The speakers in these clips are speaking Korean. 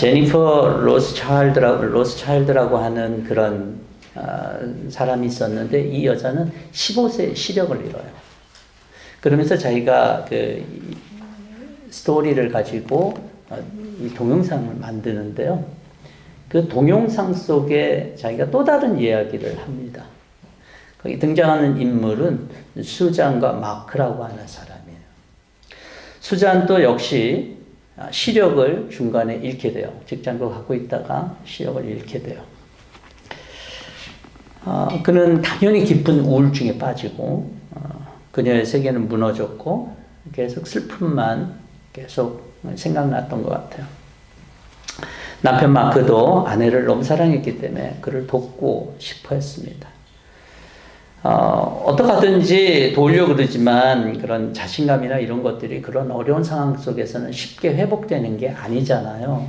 제니퍼 로스차일드라고 하는 그런 사람이 있었는데 이 여자는 15세에 시력을 잃어요. 그러면서 자기가 그 스토리를 가지고 이 동영상을 만드는데요. 그 동영상 속에 자기가 또 다른 이야기를 합니다. 거기 등장하는 인물은 수잔과 마크라고 하는 사람이에요. 수잔도 역시 시력을 중간에 잃게 돼요. 직장도 갖고 있다가 시력을 잃게 돼요. 그는 당연히 깊은 우울증에 빠지고 그녀의 세계는 무너졌고 계속 슬픔만 계속 생각났던 것 같아요. 남편 마크도 아내를 너무 사랑했기 때문에 그를 돕고 싶어 했습니다. 어떻게 하든지 도우려고 그러지만 그런 자신감이나 이런 것들이 그런 어려운 상황 속에서는 쉽게 회복되는 게 아니잖아요.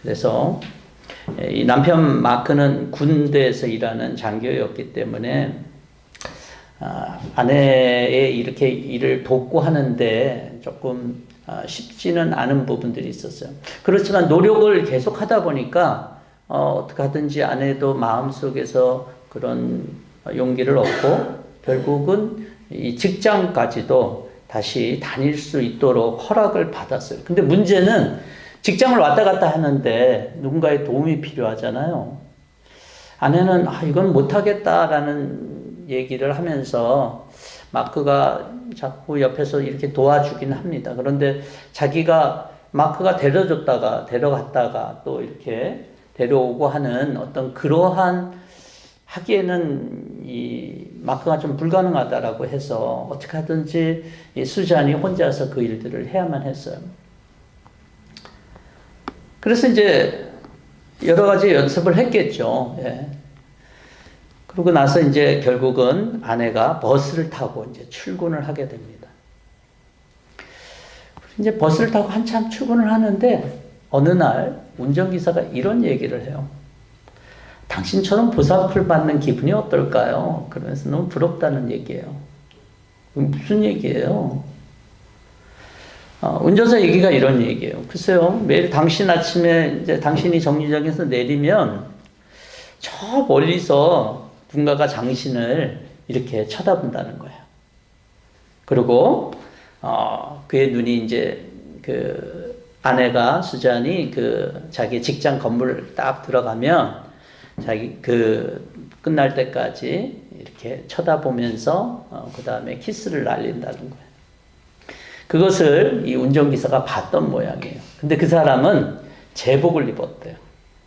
그래서 이 남편 마크는 군대에서 일하는 장교였기 때문에 아내의 이렇게 일을 돕고 하는데 조금 쉽지는 않은 부분들이 있었어요. 그렇지만 노력을 계속 하다 보니까 어떻게 하든지 아내도 마음속에서 그런 용기를 얻고 결국은 이 직장까지도 다시 다닐 수 있도록 허락을 받았어요. 근데 문제는 직장을 왔다 갔다 하는데 누군가의 도움이 필요하잖아요. 아내는 이건 못하겠다라는 얘기를 하면서 마크가 자꾸 옆에서 이렇게 도와주긴 합니다. 그런데 자기가 마크가 데려갔다가 또 이렇게 데려오고 하는 어떤 그러한 하기에는 이 마크가 좀 불가능하다라고 해서 어떻게 하든지 이 수잔이 혼자서 그 일들을 해야만 했어요. 그래서 이제 여러 가지 연습을 했겠죠. 예. 그러고 나서 이제 결국은 아내가 버스를 타고 이제 출근을 하게 됩니다. 이제 버스를 타고 한참 출근을 하는데 어느 날 운전기사가 이런 얘기를 해요. 당신처럼 보살핌 받는 기분이 어떨까요? 그러면서 너무 부럽다는 얘기예요. 무슨 얘기예요? 운전사 얘기가 이런 얘기예요. 글쎄요, 매일 당신 아침에 이제 당신이 정류장에서 내리면 저 멀리서 누군가가 당신을 이렇게 쳐다본다는 거예요. 그리고 그의 눈이 이제 그 아내가 수잔이 그 자기 직장 건물 딱 들어가면 자기 그 끝날 때까지 이렇게 쳐다보면서 그 다음에 키스를 날린다는 거예요. 그것을 이 운전기사가 봤던 모양이에요. 근데 그 사람은 제복을 입었대요.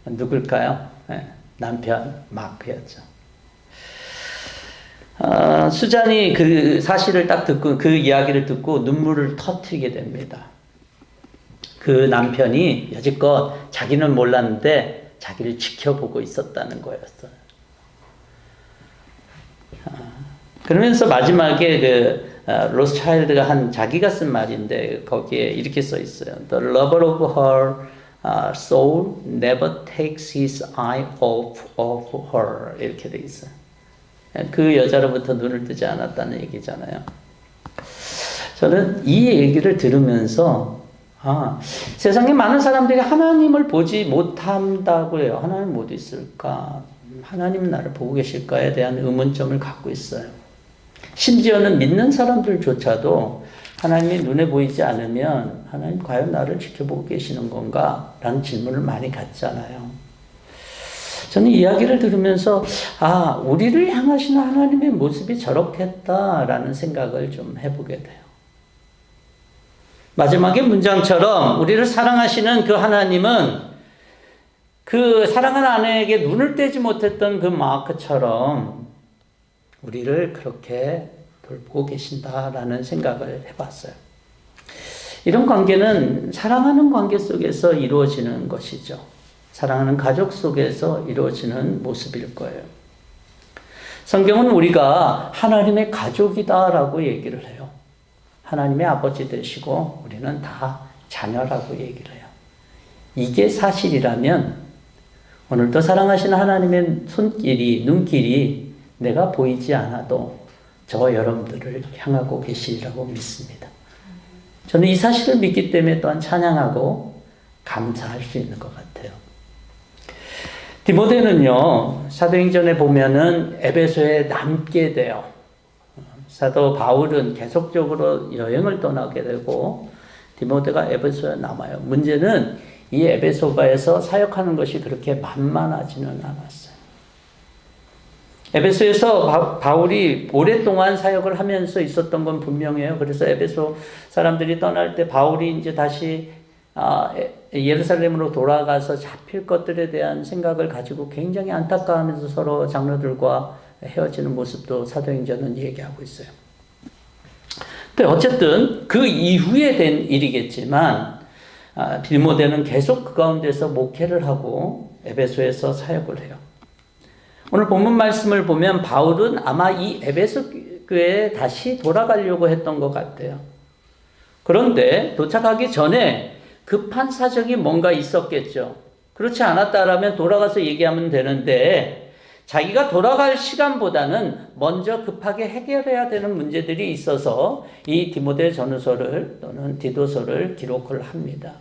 누굴까요? 네, 남편 마크였죠. 수잔이 그 사실을 딱 듣고 그 이야기를 듣고 눈물을 터뜨리게 됩니다. 그 남편이 여지껏 자기는 몰랐는데 자기를 지켜보고 있었다는 거였어요. 그러면서 마지막에 그 로스차일드가 한 자기가 쓴 말인데 거기에 이렇게 써 있어요. The lover of her soul never takes his eye off of her 이렇게 돼 있어요. 그 여자로부터 눈을 뜨지 않았다는 얘기잖아요. 저는 이 얘기를 들으면서 세상에 많은 사람들이 하나님을 보지 못한다고 해요. 하나님 어디 있을까? 하나님 나를 보고 계실까에 대한 의문점을 갖고 있어요. 심지어는 믿는 사람들조차도 하나님이 눈에 보이지 않으면 하나님 과연 나를 지켜보고 계시는 건가? 라는 질문을 많이 갖잖아요. 저는 이야기를 들으면서 우리를 향하시는 하나님의 모습이 저렇겠다라는 생각을 좀 해보게 돼요. 마지막에 문장처럼 우리를 사랑하시는 그 하나님은 그 사랑하는 아내에게 눈을 떼지 못했던 그 마크처럼 우리를 그렇게 돌보고 계신다라는 생각을 해봤어요. 이런 관계는 사랑하는 관계 속에서 이루어지는 것이죠. 사랑하는 가족 속에서 이루어지는 모습일 거예요. 성경은 우리가 하나님의 가족이다라고 얘기를 해요. 하나님의 아버지 되시고 우리는 다 자녀라고 얘기를 해요. 이게 사실이라면 오늘도 사랑하시는 하나님의 손길이, 눈길이 내가 보이지 않아도 저 여러분들을 향하고 계시리라고 믿습니다. 저는 이 사실을 믿기 때문에 또한 찬양하고 감사할 수 있는 것 같아요. 디모데는요, 사도행전에 보면은 에베소에 남게 돼요. 사도 바울은 계속적으로 여행을 떠나게 되고 디모데가 에베소에 남아요. 문제는 이 에베소가에서 사역하는 것이 그렇게 만만하지는 않았어요. 에베소에서 바울이 오랫동안 사역을 하면서 있었던 건 분명해요. 그래서 에베소 사람들이 떠날 때 바울이 이제 다시 예루살렘으로 돌아가서 잡힐 것들에 대한 생각을 가지고 굉장히 안타까워하면서 서로 장로들과 헤어지는 모습도 사도행전은 얘기하고 있어요. 근데 어쨌든 그 이후에 된 일이겠지만 디모데는 계속 그 가운데서 목회를 하고 에베소에서 사역을 해요. 오늘 본문 말씀을 보면 바울은 아마 이 에베소 교회에 다시 돌아가려고 했던 것 같아요. 그런데 도착하기 전에 급한 사정이 뭔가 있었겠죠. 그렇지 않았다라면 돌아가서 얘기하면 되는데 자기가 돌아갈 시간보다는 먼저 급하게 해결해야 되는 문제들이 있어서 이 디모데 전후서를 또는 디도서를 기록을 합니다.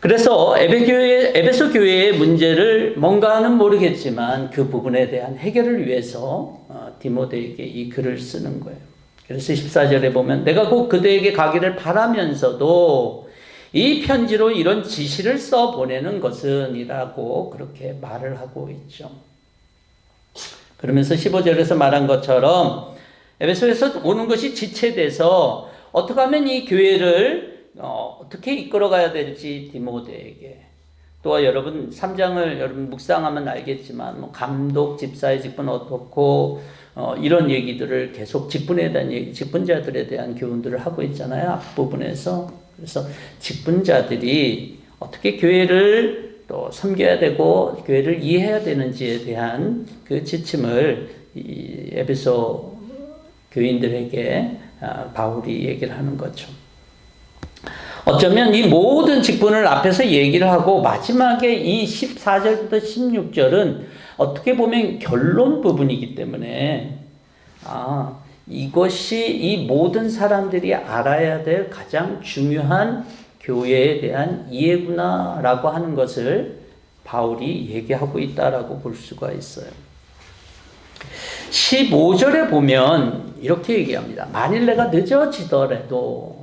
그래서 에베소 교회의 문제를 뭔가는 모르겠지만 그 부분에 대한 해결을 위해서 디모데에게 이 글을 쓰는 거예요. 그래서 14절에 보면 내가 곧 그대에게 가기를 바라면서도 이 편지로 이런 지시를 써 보내는 것은 이라고 그렇게 말을 하고 있죠. 그러면서 15절에서 말한 것처럼 에베소에서 오는 것이 지체돼서 어떻게 하면 이 교회를 어떻게 이끌어가야 될지 디모데에게 또 여러분 3장을 여러분 묵상하면 알겠지만 뭐 감독, 집사의 직분 어떻고 이런 얘기들을 계속 직분에 대한 얘기, 직분자들에 대한 교훈들을 하고 있잖아요. 앞부분에서. 그래서 직분자들이 어떻게 교회를 또 섬겨야 되고 교회를 이해해야 되는지에 대한 그 지침을 이 에베소 교인들에게 바울이 얘기를 하는 거죠. 어쩌면 이 모든 직분을 앞에서 얘기를 하고 마지막에 이 14절부터 16절은 어떻게 보면 결론 부분이기 때문에 이것이 이 모든 사람들이 알아야 될 가장 중요한 교회에 대한 이해구나 라고 하는 것을 바울이 얘기하고 있다라고 볼 수가 있어요. 15절에 보면 이렇게 얘기합니다. 만일 내가 늦어지더라도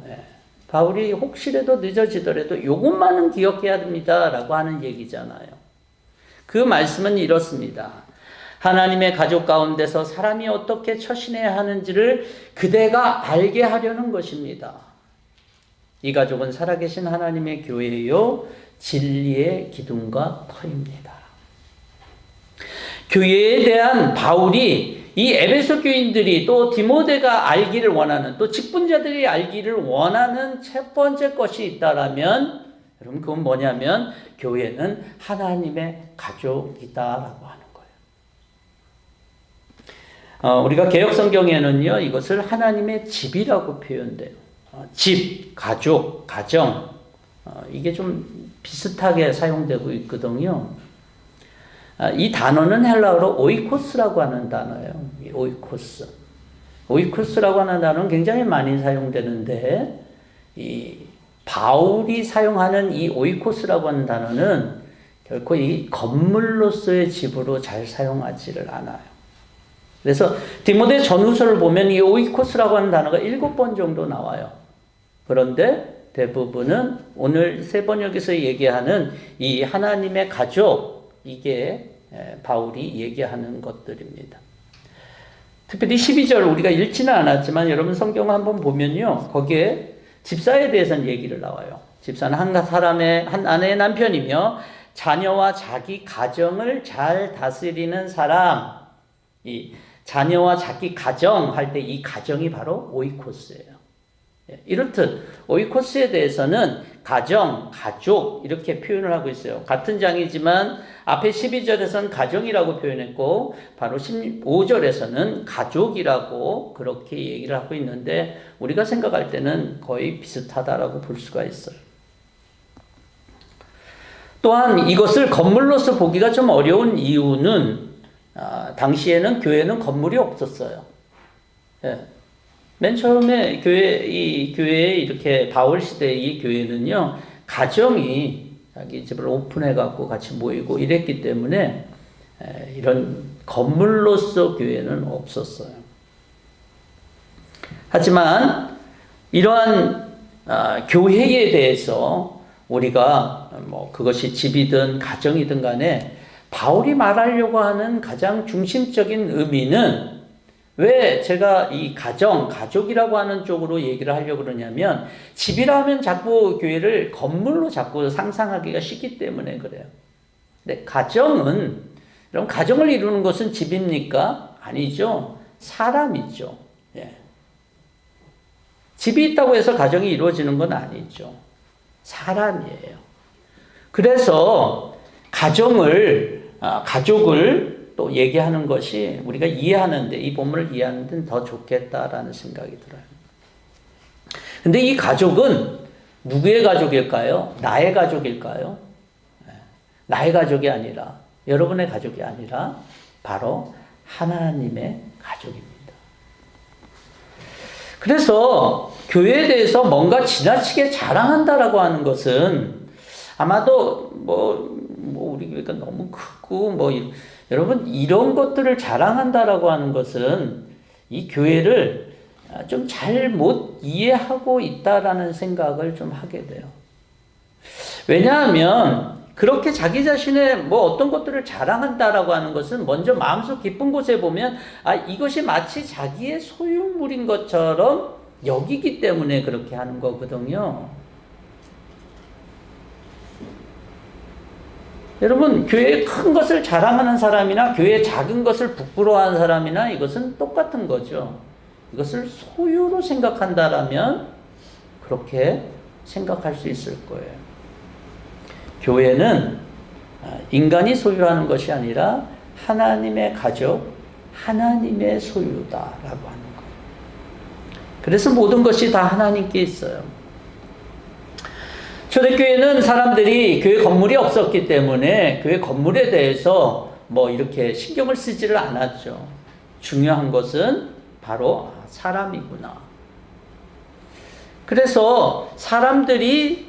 바울이 혹시라도 늦어지더라도 이것만은 기억해야 됩니다 라고 하는 얘기잖아요. 그 말씀은 이렇습니다. 하나님의 가족 가운데서 사람이 어떻게 처신해야 하는지를 그대가 알게 하려는 것입니다. 이 가족은 살아계신 하나님의 교회요 진리의 기둥과 터입니다. 교회에 대한 바울이 이 에베소 교인들이 또 디모데가 알기를 원하는 또 직분자들이 알기를 원하는 첫 번째 것이 있다라면 여러분 그건 뭐냐면 교회는 하나님의 가족이다라고 하는 거예요. 우리가 개역 성경에는요 이것을 하나님의 집이라고 표현돼요. 집, 가족, 가정 이게 좀 비슷하게 사용되고 있거든요. 이 단어는 헬라어로 오이코스라고 하는 단어예요. 오이코스. 오이코스라고 하는 단어는 굉장히 많이 사용되는데 이 바울이 사용하는 이 오이코스라고 하는 단어는 결코 이 건물로서의 집으로 잘 사용하지를 않아요. 그래서 디모데 전후서를 보면 이 오이코스라고 하는 단어가 7번 정도 나와요. 그런데 대부분은 오늘 세 번역에서 얘기하는 이 하나님의 가족 이게 바울이 얘기하는 것들입니다. 특별히 12절 우리가 읽지는 않았지만 여러분 성경을 한번 보면요. 거기에 집사에 대해서는 얘기를 나와요. 집사는 한 사람의 한 아내의 남편이며 자녀와 자기 가정을 잘 다스리는 사람. 이 자녀와 자기 가정 할 때 이 가정이 바로 오이코스예요. 이렇듯 오이코스에 대해서는 가정, 가족 이렇게 표현을 하고 있어요. 같은 장이지만 앞에 12절에서는 가정이라고 표현했고 바로 15절에서는 가족이라고 그렇게 얘기를 하고 있는데 우리가 생각할 때는 거의 비슷하다라고 볼 수가 있어요. 또한 이것을 건물로서 보기가 좀 어려운 이유는 당시에는 교회는 건물이 없었어요. 맨 처음에 이 교회에 이렇게 바울 시대의 이 교회는요, 가정이 자기 집을 오픈해갖고 같이 모이고 이랬기 때문에 이런 건물로서 교회는 없었어요. 하지만 이러한 교회에 대해서 우리가 뭐 그것이 집이든 가정이든 간에 바울이 말하려고 하는 가장 중심적인 의미는, 왜 제가 이 가족이라고 하는 쪽으로 얘기를 하려고 그러냐면, 집이라 하면 자꾸 교회를 건물로 자꾸 상상하기가 쉽기 때문에 그래요. 근데 여러분, 가정을 이루는 것은 집입니까? 아니죠. 사람이죠. 예. 집이 있다고 해서 가정이 이루어지는 건 아니죠. 사람이에요. 그래서 가족을 또 얘기하는 것이 우리가 이해하는데, 이 본문을 이해하는 데는 더 좋겠다라는 생각이 들어요. 근데 이 가족은 누구의 가족일까요? 나의 가족일까요? 나의 가족이 아니라, 여러분의 가족이 아니라 바로 하나님의 가족입니다. 그래서 교회에 대해서 뭔가 지나치게 자랑한다라고 하는 것은, 아마도 우리 교회가 너무 크고 여러분, 이런 것들을 자랑한다라고 하는 것은 이 교회를 좀 잘못 이해하고 있다라는 생각을 좀 하게 돼요. 왜냐하면 그렇게 자기 자신의 어떤 것들을 자랑한다라고 하는 것은 먼저 마음속 깊은 곳에 보면 이것이 마치 자기의 소유물인 것처럼 여기기 때문에 그렇게 하는 거거든요. 여러분, 교회의 큰 것을 자랑하는 사람이나 교회의 작은 것을 부끄러워하는 사람이나 이것은 똑같은 거죠. 이것을 소유로 생각한다라면 그렇게 생각할 수 있을 거예요. 교회는 인간이 소유하는 것이 아니라 하나님의 가족, 하나님의 소유다라고 하는 거예요. 그래서 모든 것이 다 하나님께 있어요. 초대교회는 사람들이 교회 건물이 없었기 때문에 교회 건물에 대해서 이렇게 신경을 쓰지를 않았죠. 중요한 것은 바로 사람이구나. 그래서 사람들이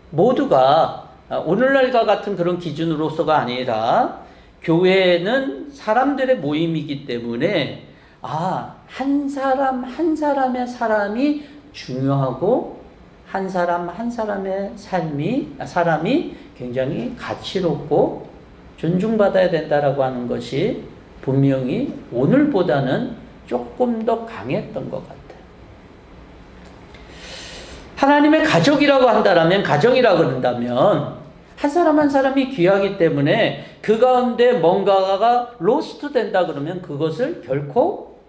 모두가 오늘날과 같은 그런 기준으로서가 아니라, 교회는 사람들의 모임이기 때문에 한 사람 한 사람의 사람이 중요하고, 한 사람 한 사람의 사람이 굉장히 가치롭고 존중받아야 된다라고 하는 것이 분명히 오늘보다는 조금 더 강했던 것 같아요. 하나님의 가족이라고 한다면, 가정이라고 그런다면 한 사람 한 사람이 귀하기 때문에 그 가운데 뭔가가 로스트 된다 그러면 그것을 결코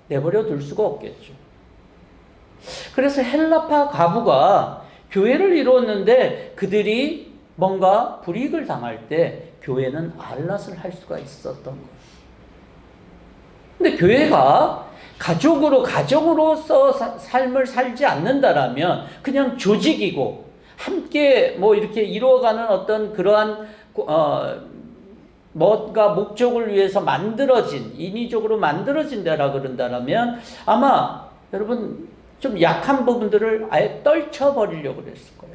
내버려 둘 수가 없겠죠. 그래서 헬라파 가부가 교회를 이루었는데 그들이 뭔가 불이익을 당할 때 교회는 알랏을 할 수가 있었던 거예요. 근데 교회가 가족으로서 삶을 살지 않는다라면 그냥 조직이고 함께 이렇게 이루어가는 어떤 그러한 뭔가 목적을 위해서 인위적으로 만들어진 데라 그런다라면 아마 여러분 좀 약한 부분들을 아예 떨쳐버리려고 그랬을 거예요.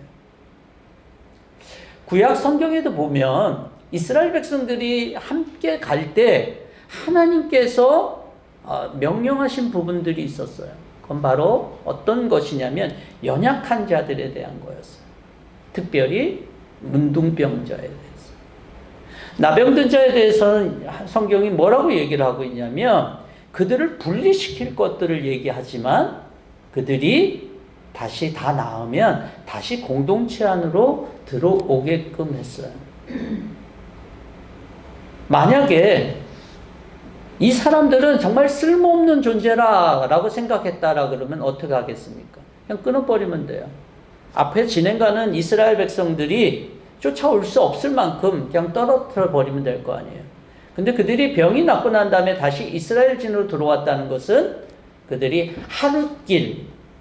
구약 성경에도 보면 이스라엘 백성들이 함께 갈 때 하나님께서 명령하신 부분들이 있었어요. 그건 바로 어떤 것이냐면 연약한 자들에 대한 거였어요. 특별히 문둥병자에 대해서. 나병든 자에 대해서는 성경이 뭐라고 얘기를 하고 있냐면 그들을 분리시킬 것들을 얘기하지만 그들이 다시 다 나으면 다시 공동체 안으로 들어오게끔 했어요. 만약에 이 사람들은 정말 쓸모없는 존재라고 생각했다라 그러면 어떻게 하겠습니까? 그냥 끊어버리면 돼요. 앞에 진행가는 이스라엘 백성들이 쫓아올 수 없을 만큼 그냥 떨어뜨려 버리면 될 거 아니에요. 근데 그들이 병이 낫고 난 다음에 다시 이스라엘 진으로 들어왔다는 것은 그들이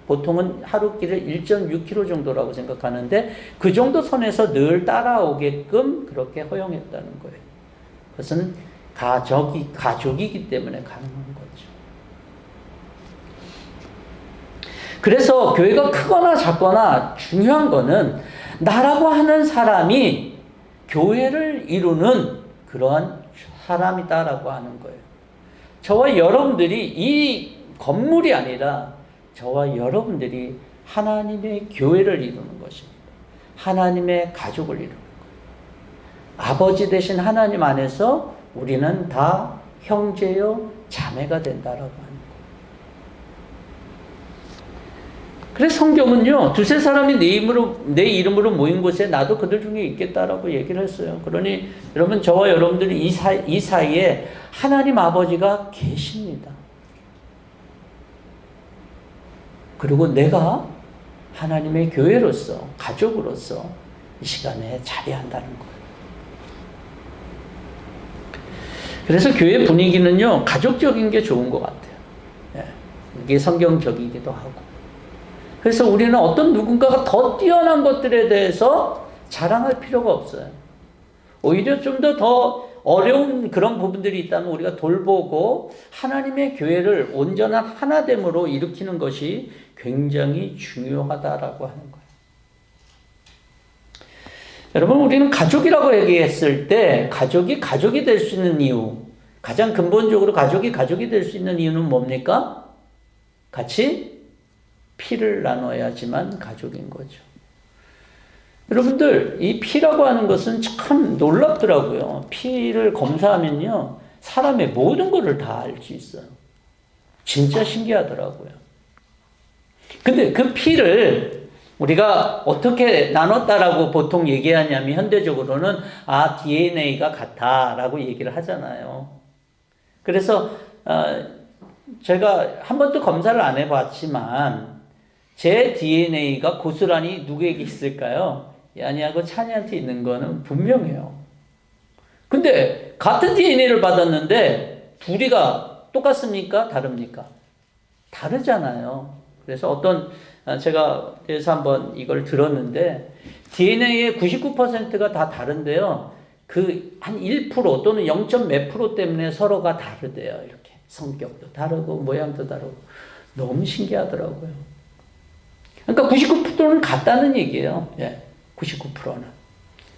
보통은 하루길을 1.6km 정도라고 생각하는데 그 정도 선에서 늘 따라오게끔 그렇게 허용했다는 거예요. 그것은 가족이기 때문에 가능한 거죠. 그래서 교회가 크거나 작거나 중요한 거는 나라고 하는 사람이 교회를 이루는 그러한 사람이다라고 하는 거예요. 저와 여러분들이 이 건물이 아니라 저와 여러분들이 하나님의 교회를 이루는 것입니다. 하나님의 가족을 이루는 거예요. 아버지 되신 하나님 안에서 우리는 다 형제요 자매가 된다라고 하는 거예요. 그래서 성경은요, 두세 사람이 내 이름으로 모인 곳에 나도 그들 중에 있겠다라고 얘기를 했어요. 그러니 여러분, 저와 여러분들이 이 사이에 하나님 아버지가 계십니다. 그리고 내가 하나님의 교회로서, 가족으로서 이 시간에 자리한다는 거예요. 그래서 교회 분위기는요, 가족적인 게 좋은 것 같아요. 이게 성경적이기도 하고. 그래서 우리는 어떤 누군가가 더 뛰어난 것들에 대해서 자랑할 필요가 없어요. 오히려 좀 더 어려운 그런 부분들이 있다면 우리가 돌보고 하나님의 교회를 온전한 하나됨으로 일으키는 것이 굉장히 중요하다라고 하는 거예요. 여러분, 우리는 가족이라고 얘기했을 때 가족이 될 수 있는 이유, 가장 근본적으로 가족이 될 수 있는 이유는 뭡니까? 같이 피를 나눠야지만 가족인 거죠. 여러분들, 이 피라고 하는 것은 참 놀랍더라고요. 피를 검사하면요, 사람의 모든 것을 다 알 수 있어요. 진짜 신기하더라고요. 근데 그 피를 우리가 어떻게 나눴다라고 보통 얘기하냐면, 현대적으로는 DNA가 같다라고 얘기를 하잖아요. 그래서 제가 한 번도 검사를 안 해봤지만 제 DNA가 고스란히 누구에게 있을까요? 야니하고 찬이한테 있는 거는 분명해요. 근데 같은 DNA를 받았는데 둘이가 똑같습니까? 다릅니까? 다르잖아요. 그래서 제가 그래서 한번 이걸 들었는데 DNA의 99%가 다 다른데요. 그 한 1% 또는 0. 몇 프로 때문에 서로가 다르대요. 이렇게 성격도 다르고 모양도 다르고 너무 신기하더라고요. 그러니까 99%는 같다는 얘기예요. 99%는.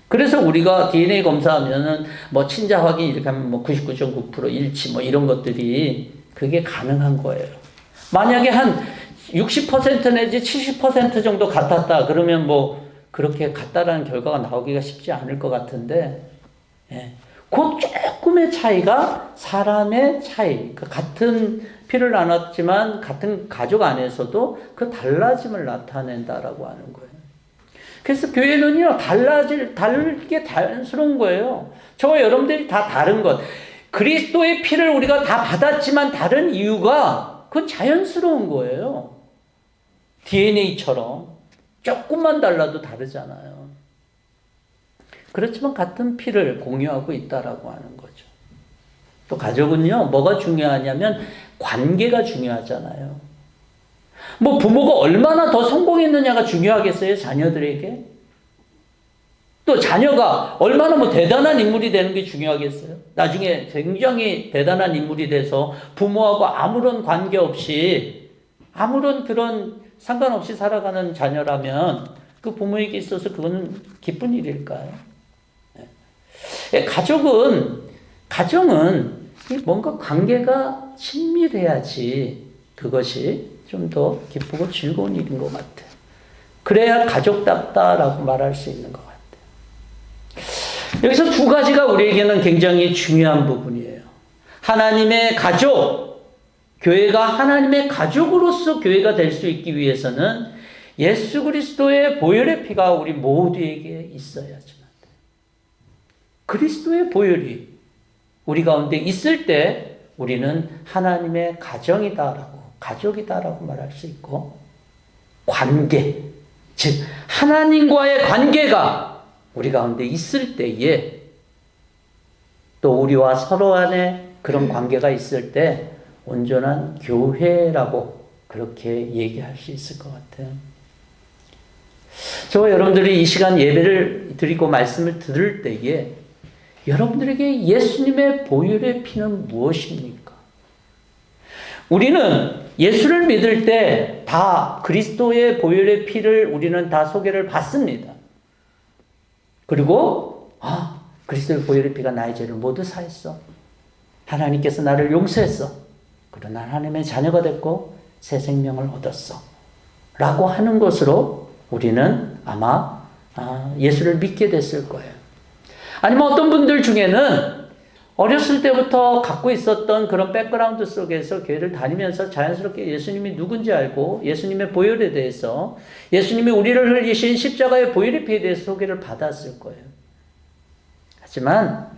그래서 우리가 DNA 검사하면은 친자 확인 이렇게 하면 99.9% 일치 이런 것들이 그게 가능한 거예요. 만약에 한 60% 내지 70% 정도 같았다 그러면 그렇게 같다라는 결과가 나오기가 쉽지 않을 것 같은데, 그 조금의 차이가 사람의 차이, 같은 피를 나눴지만 같은 가족 안에서도 그 달라짐을 나타낸다라고 하는 거예요. 그래서 교회는요, 다르게 자연스러운 거예요. 저와 여러분들이 다 다른 것. 그리스도의 피를 우리가 다 받았지만 다른 이유가 그건 자연스러운 거예요. DNA처럼 조금만 달라도 다르잖아요. 그렇지만 같은 피를 공유하고 있다라고 하는 거죠. 또 가족은요, 뭐가 중요하냐면 관계가 중요하잖아요. 부모가 얼마나 더 성공했느냐가 중요하겠어요, 자녀들에게? 또 자녀가 얼마나 대단한 인물이 되는 게 중요하겠어요? 나중에 굉장히 대단한 인물이 돼서 부모하고 아무런 관계 없이, 아무런 그런 상관없이 살아가는 자녀라면 그 부모에게 있어서 그거는 기쁜 일일까요? 가정은 뭔가 관계가 친밀해야지 그것이 좀 더 기쁘고 즐거운 일인 것 같아요. 그래야 가족답다라고 말할 수 있는 것 같아요. 여기서 두 가지가 우리에게는 굉장히 중요한 부분이에요. 하나님의 가족, 교회가 하나님의 가족으로서 교회가 될 수 있기 위해서는 예수 그리스도의 보혈의 피가 우리 모두에게 있어야지만 돼요. 그리스도의 보혈이 우리 가운데 있을 때 우리는 하나님의 가족이다라고 말할 수 있고, 관계, 즉 하나님과의 관계가 우리 가운데 있을 때에 또 우리와 서로 안에 그런 관계가 있을 때 온전한 교회라고 그렇게 얘기할 수 있을 것 같아요. 저와 여러분들이 이 시간 예배를 드리고 말씀을 들을 때에 여러분들에게 예수님의 보혈의 피는 무엇입니까? 우리는 예수를 믿을 때 다 그리스도의 보혈의 피를 우리는 다 소개를 받습니다. 그리고 그리스도의 보혈의 피가 나의 죄를 모두 사했어. 하나님께서 나를 용서했어. 그러나 하나님의 자녀가 됐고 새 생명을 얻었어. 라고 하는 것으로 우리는 아마 예수를 믿게 됐을 거예요. 아니면 어떤 분들 중에는 어렸을 때부터 갖고 있었던 그런 백그라운드 속에서 교회를 다니면서 자연스럽게 예수님이 누군지 알고 예수님의 보혈에 대해서, 예수님이 우리를 흘리신 십자가의 보혈의 피에 대해서 소개를 받았을 거예요. 하지만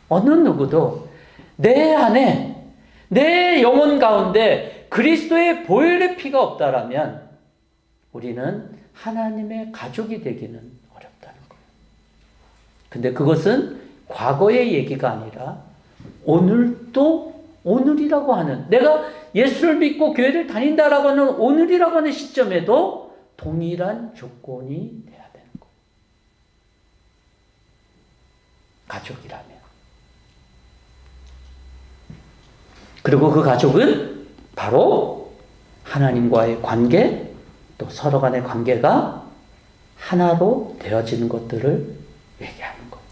어느 누구도 내 안에, 내 영혼 가운데 그리스도의 보혈의 피가 없다라면 우리는 하나님의 가족이 되기는 어렵다는 거예요. 근데 그것은 과거의 얘기가 아니라 오늘이라고 하는, 내가 예수를 믿고 교회를 다닌다라고 하는 오늘이라고 하는 시점에도 동일한 조건이 돼야 되는 거예요. 가족이라면. 그리고 그 가족은 바로 하나님과의 관계, 또 서로 간의 관계가 하나로 되어지는 것들을 얘기하는 거예요.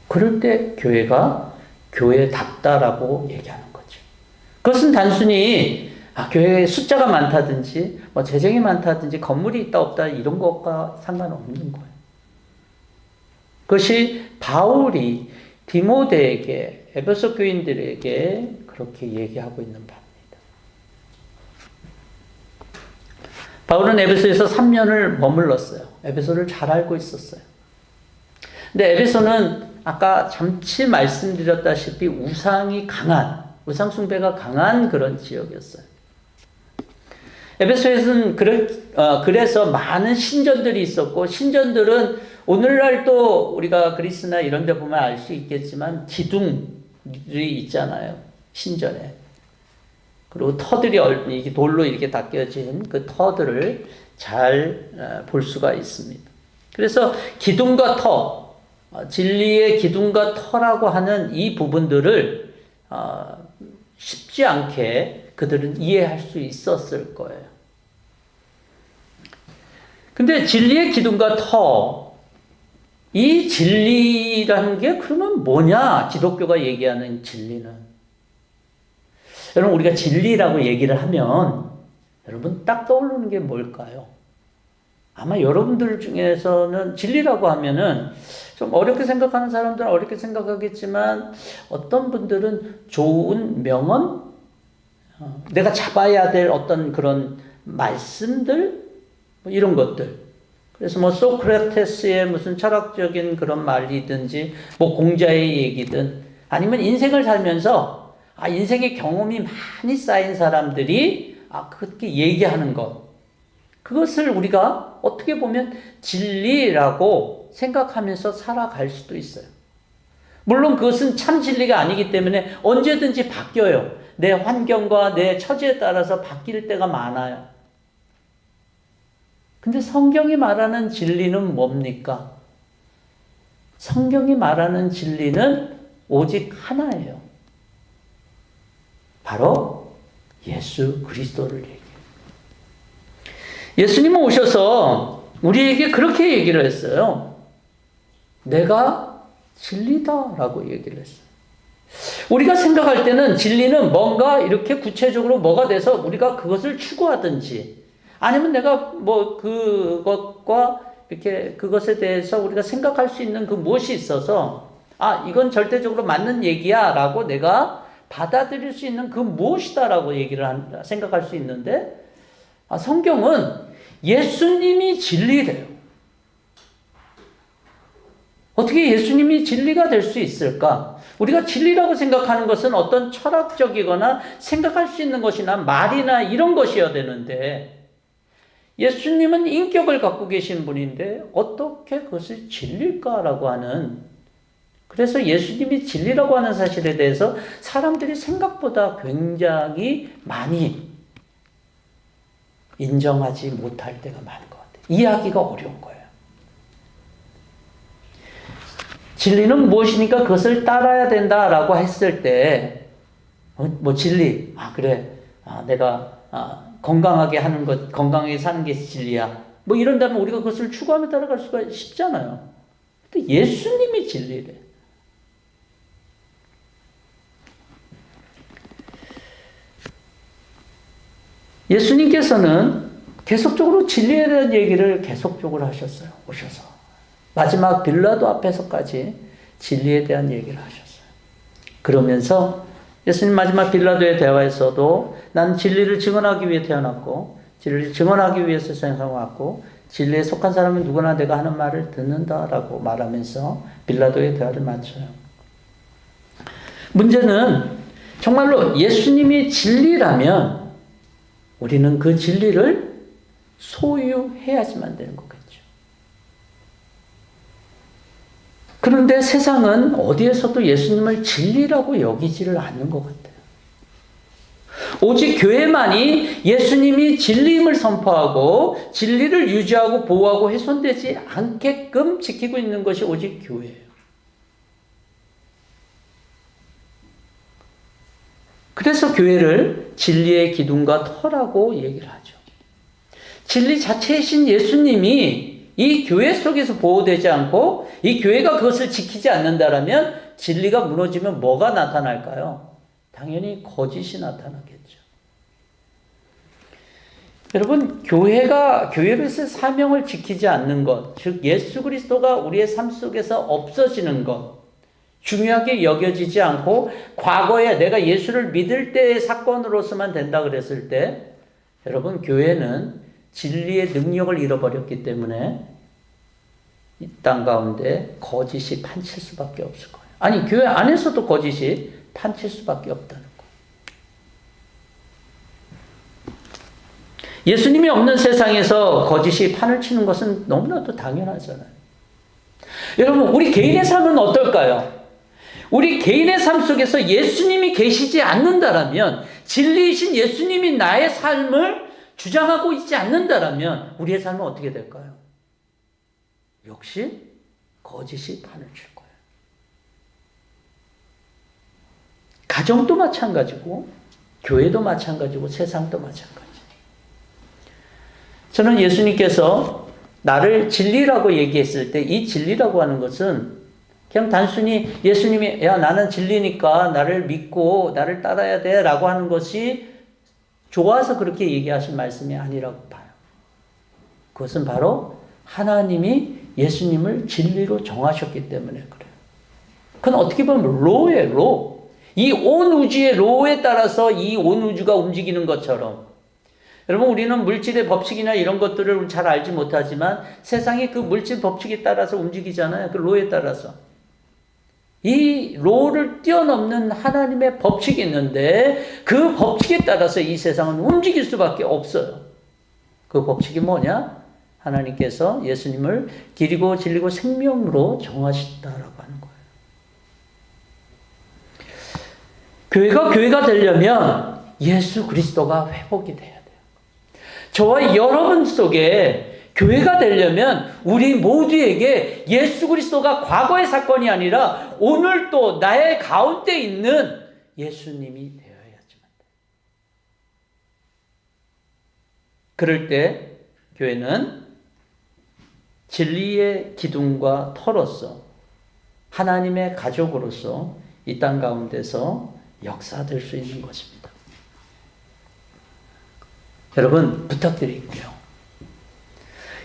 그럴 때 교회가 교회답다라고 얘기하는 거죠. 그것은 단순히 교회에 숫자가 많다든지 재정이 많다든지 건물이 있다 없다 이런 것과 상관없는 거예요. 그것이 바울이 디모데에게, 에베소 교인들에게 그렇게 얘기하고 있는 바입니다. 바울은 에베소에서 3년을 머물렀어요. 에베소를 잘 알고 있었어요. 근데 에베소는 아까 잠시 말씀드렸다시피 우상 숭배가 강한 그런 지역이었어요. 에베소에서는 그래서 많은 신전들이 있었고, 신전들은 오늘날 또 우리가 그리스나 이런 데 보면 알 수 있겠지만 기둥들이 있잖아요. 신전에. 그리고 터들이 이렇게 돌로 이렇게 닦여진 그 터들을 잘 볼 수가 있습니다. 그래서 기둥과 터, 진리의 기둥과 터라고 하는 이 부분들을 쉽지 않게 그들은 이해할 수 있었을 거예요. 근데 진리의 기둥과 터, 이 진리라는 게 그러면 뭐냐? 기독교가 얘기하는 진리는. 여러분, 우리가 진리라고 얘기를 하면 여러분 딱 떠오르는 게 뭘까요? 아마 여러분들 중에서는 진리라고 하면은 좀 어렵게 생각하는 사람들은 어렵게 생각하겠지만, 어떤 분들은 좋은 명언, 내가 잡아야 될 어떤 그런 말씀들, 이런 것들. 그래서 소크라테스의 무슨 철학적인 그런 말이든지, 공자의 얘기든, 아니면 인생을 살면서, 인생의 경험이 많이 쌓인 사람들이, 그렇게 얘기하는 것. 그것을 우리가 어떻게 보면 진리라고 생각하면서 살아갈 수도 있어요. 물론 그것은 참 진리가 아니기 때문에 언제든지 바뀌어요. 내 환경과 내 처지에 따라서 바뀔 때가 많아요. 근데 성경이 말하는 진리는 뭡니까? 성경이 말하는 진리는 오직 하나예요. 바로 예수 그리스도를 얘기해요. 예수님은 오셔서 우리에게 그렇게 얘기를 했어요. 내가 진리다라고 얘기를 했어요. 우리가 생각할 때는 진리는 뭔가 이렇게 구체적으로 뭐가 돼서 우리가 그것을 추구하든지, 아니면 내가 그것과 이렇게 그것에 대해서 우리가 생각할 수 있는 그 무엇이 있어서 이건 절대적으로 맞는 얘기야 라고 내가 받아들일 수 있는 그 무엇이다라고 생각할 수 있는데, 성경은 예수님이 진리래요. 어떻게 예수님이 진리가 될 수 있을까? 우리가 진리라고 생각하는 것은 어떤 철학적이거나 생각할 수 있는 것이나 말이나 이런 것이어야 되는데, 예수님은 인격을 갖고 계신 분인데 어떻게 그것을 진리일까라고 하는, 그래서 예수님이 진리라고 하는 사실에 대해서 사람들이 생각보다 굉장히 많이 인정하지 못할 때가 많은 것 같아요. 이해하기가 어려운 거예요. 진리는 무엇이니까 그것을 따라야 된다라고 했을 때, 진리, 그래, 내가 건강하게 하는 것, 건강하게 사는 게 진리야. 뭐 이런다면 우리가 그것을 추구하며 따라갈 수가 쉽잖아요. 근데 예수님이 진리래. 예수님께서는 계속적으로 진리에 대한 얘기를 계속적으로 하셨어요. 오셔서. 마지막 빌라도 앞에서까지 진리에 대한 얘기를 하셨어요. 그러면서 예수님 마지막 빌라도의 대화에서도 난 진리를 증언하기 위해 태어났고 진리를 증언하기 위해서 세상에 왔고 진리에 속한 사람은 누구나 내가 하는 말을 듣는다라고 말하면서 빌라도의 대화를 마쳐요. 문제는 정말로 예수님이 진리라면 우리는 그 진리를 소유해야지만 되는 거겠죠. 그런데 세상은 어디에서도 예수님을 진리라고 여기지를 않는 것 같아요. 오직 교회만이 예수님이 진리임을 선포하고 진리를 유지하고 보호하고 훼손되지 않게끔 지키고 있는 것이 오직 교회예요. 그래서 교회를 진리의 기둥과 터라고 얘기를 하죠. 진리 자체이신 예수님이 이 교회 속에서 보호되지 않고 이 교회가 그것을 지키지 않는다라면 진리가 무너지면 뭐가 나타날까요? 당연히 거짓이 나타나겠죠. 여러분, 교회로서의 사명을 지키지 않는 것, 즉 예수 그리스도가 우리의 삶 속에서 없어지는 것, 중요하게 여겨지지 않고 과거에 내가 예수를 믿을 때의 사건으로서만 된다 그랬을 때 여러분, 교회는 진리의 능력을 잃어버렸기 때문에 이 땅 가운데 거짓이 판칠 수밖에 없을 거예요. 아니, 교회 안에서도 거짓이 판칠 수밖에 없다는 거예요. 예수님이 없는 세상에서 거짓이 판을 치는 것은 너무나도 당연하잖아요. 여러분, 우리 개인의 삶은 어떨까요? 우리 개인의 삶 속에서 예수님이 계시지 않는다라면, 진리이신 예수님이 나의 삶을 주장하고 있지 않는다라면 우리의 삶은 어떻게 될까요? 역시 거짓이 판을 칠 거예요. 가정도 마찬가지고 교회도 마찬가지고 세상도 마찬가지. 저는 예수님께서 나를 진리라고 얘기했을 때 이 진리라고 하는 것은 그냥 단순히 예수님이 야 나는 진리니까 나를 믿고 나를 따라야 돼 라고 하는 것이 좋아서 그렇게 얘기하신 말씀이 아니라고 봐요. 그것은 바로 하나님이 예수님을 진리로 정하셨기 때문에 그래요. 그건 어떻게 보면 로예요, 로. 이 온 우주의 로에 따라서 이 온 우주가 움직이는 것처럼 여러분 우리는 물질의 법칙이나 이런 것들을 잘 알지 못하지만 세상이 그 물질 법칙에 따라서 움직이잖아요. 그 로에 따라서. 이 로를 뛰어넘는 하나님의 법칙이 있는데 그 법칙에 따라서 이 세상은 움직일 수밖에 없어요. 그 법칙이 뭐냐? 하나님께서 예수님을 길이고 진리고 생명으로 정하셨다라고 하는 거예요. 교회가 되려면 예수 그리스도가 회복이 돼야 돼요. 저와 여러분 속에 교회가 되려면 우리 모두에게 예수 그리스도가 과거의 사건이 아니라 오늘 또 나의 가운데 있는 예수님이 되어야지만 돼요. 그럴 때 교회는 진리의 기둥과 터로서 하나님의 가족으로서 이 땅 가운데서 역사될 수 있는 것입니다. 여러분 부탁드릴게요.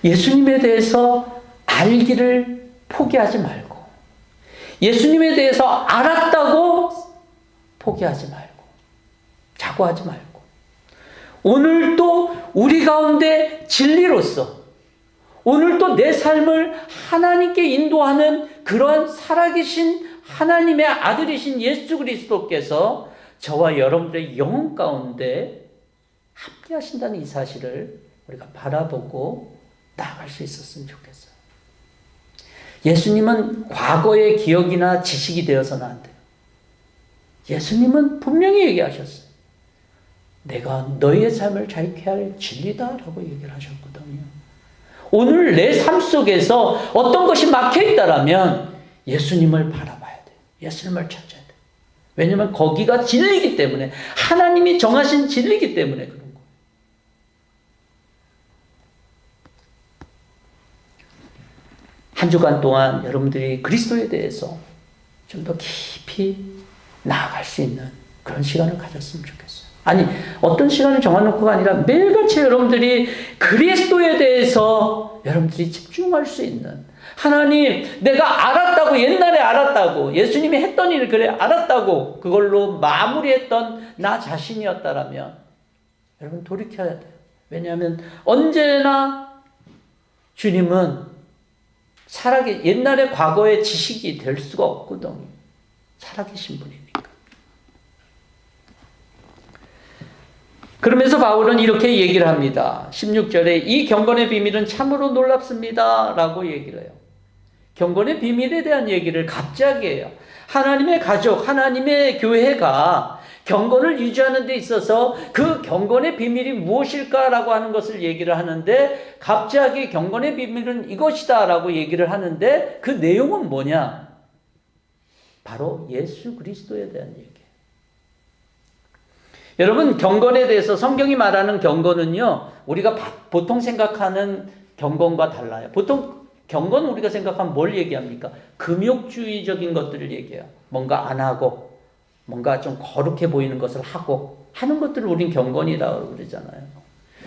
예수님에 대해서 알기를 포기하지 말고 예수님에 대해서 알았다고 포기하지 말고 자고하지 말고 오늘도 우리 가운데 진리로서 오늘도 내 삶을 하나님께 인도하는 그러한 살아계신 하나님의 아들이신 예수 그리스도께서 저와 여러분들의 영혼 가운데 함께 하신다는 이 사실을 우리가 바라보고 나아갈 수 있었으면 좋겠어요. 예수님은 과거의 기억이나 지식이 되어서는 안 돼요. 예수님은 분명히 얘기하셨어요. 내가 너희의 삶을 자유케 할 진리다라고 얘기를 하셨거든요. 오늘 내 삶 속에서 어떤 것이 막혀있다라면 예수님을 바라봐야 돼요. 예수님을 찾아야 돼요. 왜냐하면 거기가 진리이기 때문에 하나님이 정하신 진리이기 때문에 그런 거예요. 한 주간 동안 여러분들이 그리스도에 대해서 좀 더 깊이 나아갈 수 있는 그런 시간을 가졌으면 좋겠어요. 아니, 어떤 시간을 정해놓고가 아니라 매일같이 여러분들이 그리스도에 대해서 여러분들이 집중할 수 있는, 하나님, 내가 알았다고, 옛날에 알았다고, 예수님이 했던 일을 그래 알았다고 그걸로 마무리했던 나 자신이었다라면 여러분 돌이켜야 돼요. 왜냐하면 언제나 주님은 옛날의 과거의 지식이 될 수가 없거든요. 살아계신 분이니까. 그러면서 바울은 이렇게 얘기를 합니다. 16절에 이 경건의 비밀은 참으로 놀랍습니다 라고 얘기를 해요. 경건의 비밀에 대한 얘기를 갑자기 해요. 하나님의 가족, 하나님의 교회가 경건을 유지하는 데 있어서 그 경건의 비밀이 무엇일까라고 하는 것을 얘기를 하는데, 갑자기 경건의 비밀은 이것이다 라고 얘기를 하는데, 그 내용은 뭐냐? 바로 예수 그리스도에 대한 얘기예요. 여러분, 경건에 대해서 성경이 말하는 경건은요, 우리가 보통 생각하는 경건과 달라요. 보통 경건 우리가 생각하면 뭘 얘기합니까? 금욕주의적인 것들을 얘기해요. 뭔가 안 하고 뭔가 좀 거룩해 보이는 것을 하고 하는 것들을 우린 경건이라고 그러잖아요.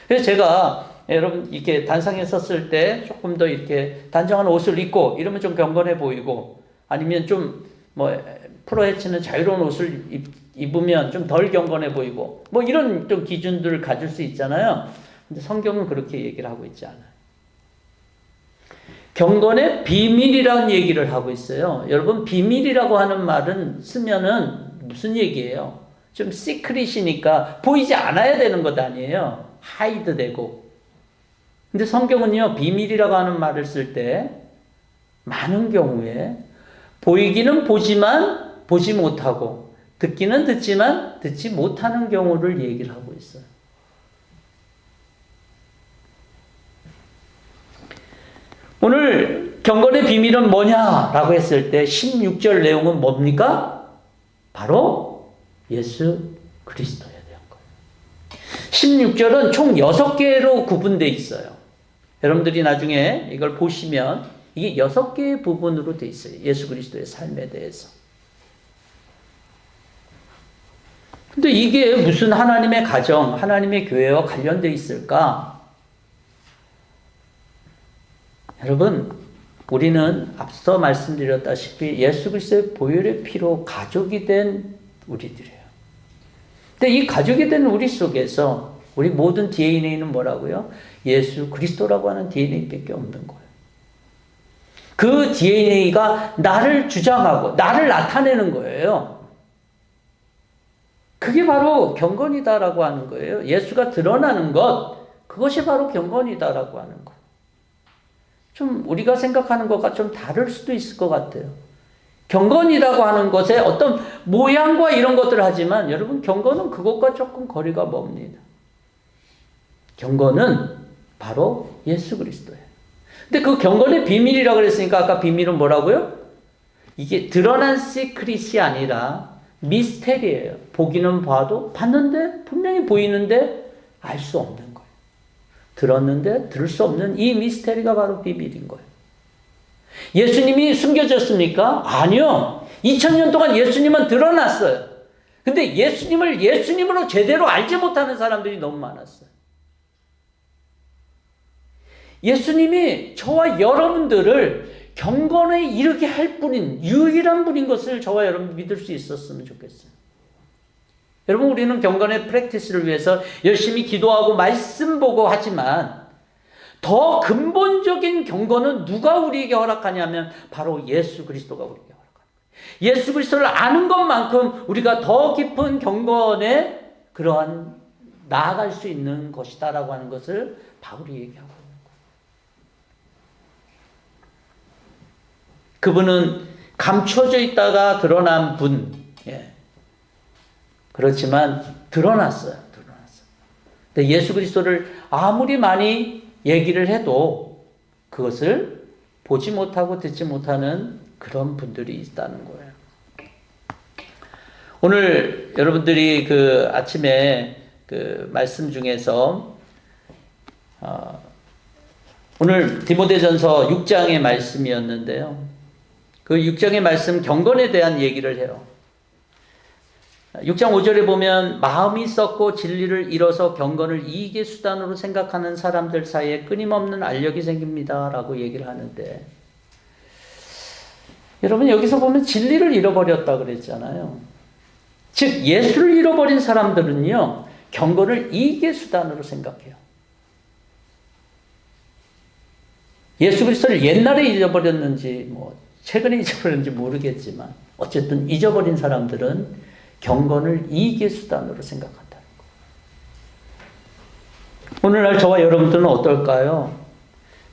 그래서 제가 여러분 이렇게 단상에 섰을 때 조금 더 이렇게 단정한 옷을 입고 이러면 좀 경건해 보이고, 아니면 좀 풀어헤치는 자유로운 옷을 입으면 좀 덜 경건해 보이고, 이런 좀 기준들을 가질 수 있잖아요. 근데 성경은 그렇게 얘기를 하고 있지 않아요. 경건의 비밀이라는 얘기를 하고 있어요. 여러분, 비밀이라고 하는 말은 쓰면은 무슨 얘기예요? 좀 시크릿이니까 보이지 않아야 되는 것 아니에요. 하이드 되고. 근데 성경은요, 비밀이라고 하는 말을 쓸 때 많은 경우에 보이기는 보지만 보지 못하고, 듣기는 듣지만 듣지 못하는 경우를 얘기를 하고 있어요. 오늘 경건의 비밀은 뭐냐라고 했을 때 16절 내용은 뭡니까? 바로 예수 그리스도에 대한 거예요. 16절은 총 6개로 구분되어 있어요. 여러분들이 나중에 이걸 보시면 이게 6개의 부분으로 되어 있어요. 예수 그리스도의 삶에 대해서. 근데 이게 무슨 하나님의 가정, 하나님의 교회와 관련되어 있을까? 여러분, 우리는 앞서 말씀드렸다시피 예수 그리스도의 보혈의 피로 가족이 된 우리들이에요. 근데 이 가족이 된 우리 속에서 우리 모든 DNA는 뭐라고요? 예수 그리스도라고 하는 DNA밖에 없는 거예요. 그 DNA가 나를 주장하고 나를 나타내는 거예요. 그게 바로 경건이다라고 하는 거예요. 예수가 드러나는 것, 그것이 바로 경건이다라고 하는 것. 좀 우리가 생각하는 것과 좀 다를 수도 있을 것 같아요. 경건이라고 하는 것에 어떤 모양과 이런 것들을 하지만, 여러분, 경건은 그것과 조금 거리가 멉니다. 경건은 바로 예수 그리스도예요. 근데 그 경건의 비밀이라고 그랬으니까 아까 비밀은 뭐라고요? 이게 드러난 시크릿이 아니라 미스테리예요. 보기는 봐도, 봤는데 분명히 보이는데 알 수 없는 거예요. 들었는데 들을 수 없는 이 미스테리가 바로 비밀인 거예요. 예수님이 숨겨졌습니까? 아니요. 2000년 동안 예수님은 드러났어요. 근데 예수님을 예수님으로 제대로 알지 못하는 사람들이 너무 많았어요. 예수님이 저와 여러분들을 경건에 이르게 할 분인, 유일한 분인 것을 저와 여러분 믿을 수 있었으면 좋겠어요. 여러분, 우리는 경건의 프랙티스를 위해서 열심히 기도하고 말씀 보고 하지만, 더 근본적인 경건은 누가 우리에게 허락하냐면 바로 예수 그리스도가 우리에게 허락합니다. 예수 그리스도를 아는 것만큼 우리가 더 깊은 경건에 그러한 나아갈 수 있는 것이다라고 하는 것을 바울이 얘기하고 있는 거예요. 그분은 감춰져 있다가 드러난 분. 그렇지만 드러났어요. 근데 예수 그리스도를 아무리 많이 얘기를 해도 그것을 보지 못하고 듣지 못하는 그런 분들이 있다는 거예요. 오늘 여러분들이 그 아침에 그 말씀 중에서 오늘 디모데전서 6장의 말씀이었는데요. 그 6장의 말씀 경건에 대한 얘기를 해요. 6장 5절에 보면 마음이 썩고 진리를 잃어서 경건을 이익의 수단으로 생각하는 사람들 사이에 끊임없는 알력이 생깁니다 라고 얘기를 하는데, 여러분 여기서 보면 진리를 잃어버렸다 그랬잖아요. 즉 예수를 잃어버린 사람들은요 경건을 이익의 수단으로 생각해요. 예수 그리스도를 옛날에 잊어버렸는지 최근에 잊어버렸는지 모르겠지만 어쨌든 잊어버린 사람들은 경건을 이익의 수단으로 생각한다는 거예요. 오늘날 저와 여러분들은 어떨까요?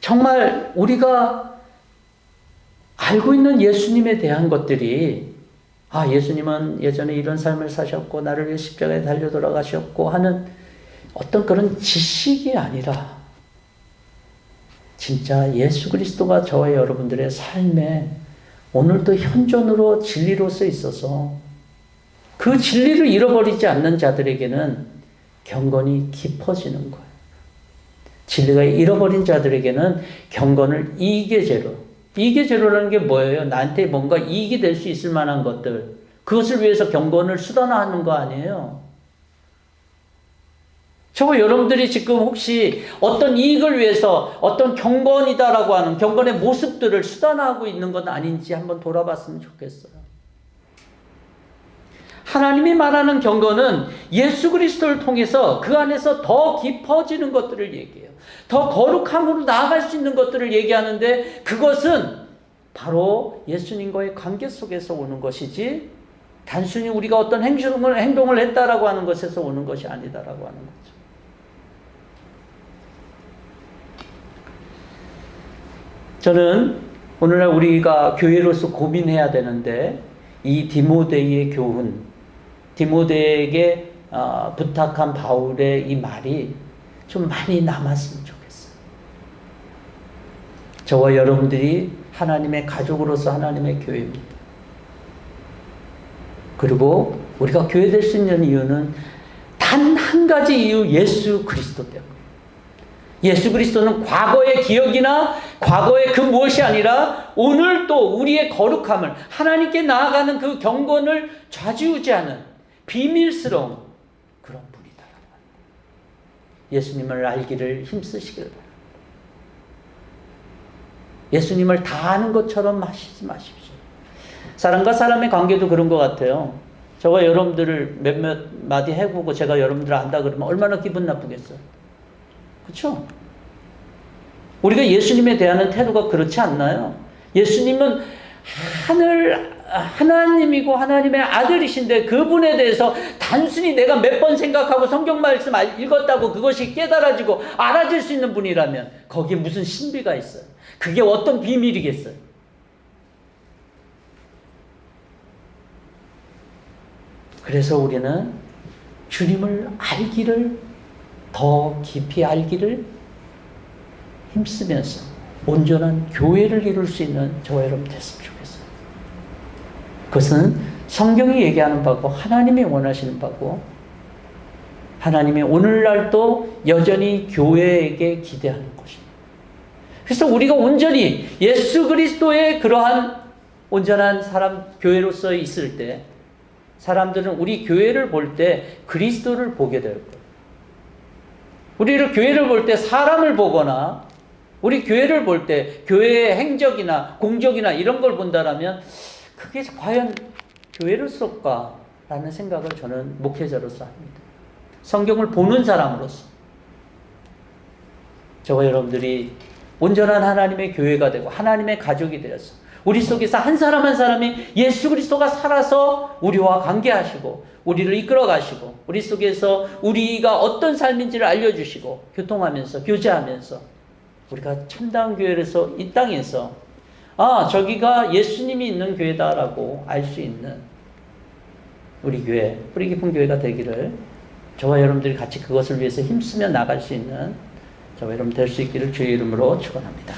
정말 우리가 알고 있는 예수님에 대한 것들이, 예수님은 예전에 이런 삶을 사셨고 나를 위해 십자가에 달려 돌아가셨고 하는 어떤 그런 지식이 아니라 진짜 예수 그리스도가 저와 여러분들의 삶에 오늘도 현존으로 진리로서 있어서 그 진리를 잃어버리지 않는 자들에게는 경건이 깊어지는 거예요. 진리가 잃어버린 자들에게는 경건을 이익의 재료. 이익의 재료라는 게 뭐예요? 나한테 뭔가 이익이 될 수 있을 만한 것들. 그것을 위해서 경건을 수단화하는 거 아니에요. 저와 여러분들이 지금 혹시 어떤 이익을 위해서 어떤 경건이다라고 하는 경건의 모습들을 수단화하고 있는 건 아닌지 한번 돌아봤으면 좋겠어요. 하나님이 말하는 경건은 예수 그리스도를 통해서 그 안에서 더 깊어지는 것들을 얘기해요. 더 거룩함으로 나아갈 수 있는 것들을 얘기하는데, 그것은 바로 예수님과의 관계 속에서 오는 것이지 단순히 우리가 어떤 행동을 했다라고 하는 것에서 오는 것이 아니다라고 하는 거죠. 저는 오늘날 우리가 교회로서 고민해야 되는데, 이 디모데의 교훈, 디모데에게 부탁한 바울의 이 말이 좀 많이 남았으면 좋겠어요. 저와 여러분들이 하나님의 가족으로서 하나님의 교회입니다. 그리고 우리가 교회 될 수 있는 이유는 단 한 가지 이유, 예수 그리스도 때문에. 예수 그리스도는 과거의 기억이나 과거의 그 무엇이 아니라 오늘 또 우리의 거룩함을, 하나님께 나아가는 그 경건을 좌지우지하는 비밀스러운 그런 분이다. 예수님을 알기를 힘쓰시길 바랍니다. 예수님을 다 아는 것처럼 마시지 마십시오. 사람과 사람의 관계도 그런 것 같아요. 저가 여러분들을 몇몇 마디 해보고 제가 여러분들을 안다 그러면 얼마나 기분 나쁘겠어요. 그렇죠? 우리가 예수님에 대한 태도가 그렇지 않나요? 예수님은 하나님이고 하나님의 아들이신데 그분에 대해서 단순히 내가 몇 번 생각하고 성경 말씀 읽었다고 그것이 깨달아지고 알아질 수 있는 분이라면 거기에 무슨 신비가 있어요? 그게 어떤 비밀이겠어요? 그래서 우리는 주님을 알기를, 더 깊이 알기를 힘쓰면서 온전한 교회를 이룰 수 있는 저와 여러분 됐으면 좋겠어요. 그것은 성경이 얘기하는 바고 하나님이 원하시는 바고 하나님이 오늘날도 여전히 교회에게 기대하는 것입니다. 그래서 우리가 온전히 예수 그리스도의 그러한 온전한 사람, 교회로서 있을 때 사람들은 우리 교회를 볼 때 그리스도를 보게 될 거예요. 우리를 교회를 볼 때 사람을 보거나 우리 교회를 볼 때 교회의 행적이나 공적이나 이런 걸 본다라면 그게 과연 교회로서일까라는 생각을 저는 목회자로서 합니다. 성경을 보는 사람으로서 저와 여러분들이 온전한 하나님의 교회가 되고 하나님의 가족이 되어서 우리 속에서 한 사람 한 사람이 예수 그리스도가 살아서 우리와 관계하시고 우리를 이끌어 가시고 우리 속에서 우리가 어떤 삶인지를 알려주시고 교통하면서 교제하면서 우리가 참다운 교회에서 이 땅에서 저기가 예수님이 있는 교회다라고 알 수 있는 우리 교회, 뿌리 깊은 교회가 되기를 저와 여러분들이 같이 그것을 위해서 힘쓰며 나갈 수 있는 저와 여러분 될 수 있기를 주의 이름으로 축원합니다.